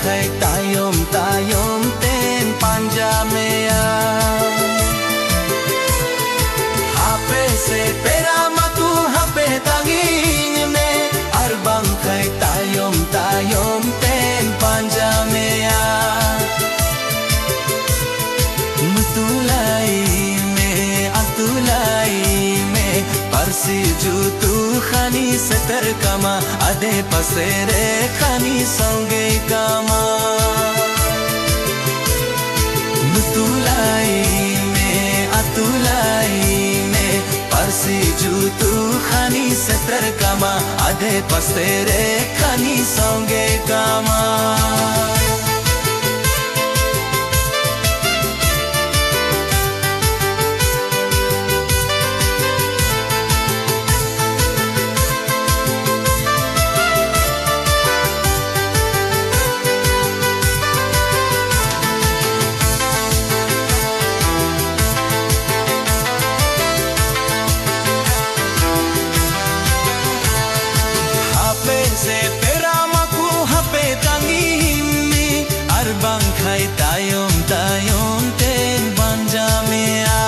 khay tayom ten panjamea hape se pera maku hape tanging me arbang khay tayom ten panjamea mutulai me atulai me parsi jutu khani seter kama ade pasere khani songe kama mutulai me atulai me parsi jutu khani seter kama ade pasere khani songe kama se pera maku hape tangimi arbang khay tayom ten banjamea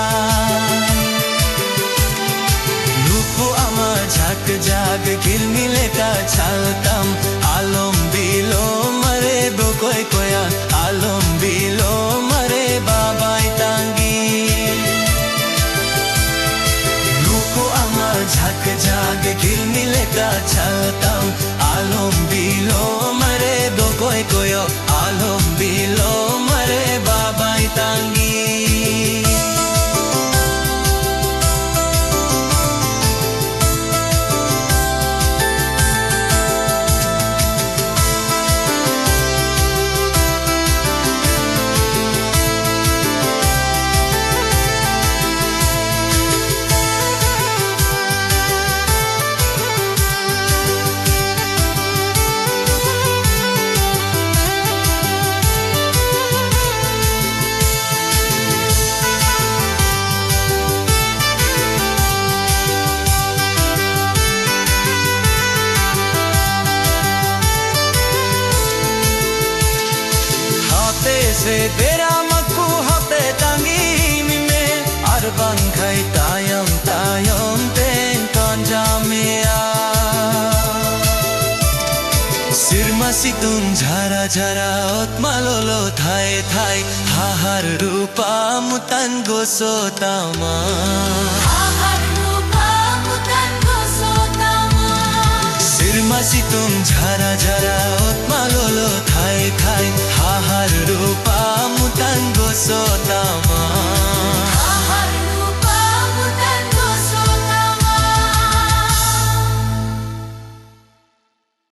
lupu ama jhak jag gilmile ka chaltam alom bilo mare do koi koya alom bilo mare babai tangi lupu ama jhak jag gilmile ka chaltam alom bilo mare do koi koyo alom bilo mare babai tangi se pera maku hape tangimi me arbang khay tayom ten panjamea sirma situn jhara jhara otmalolo thai hahar rupa mutan gosotama sirma situn jhara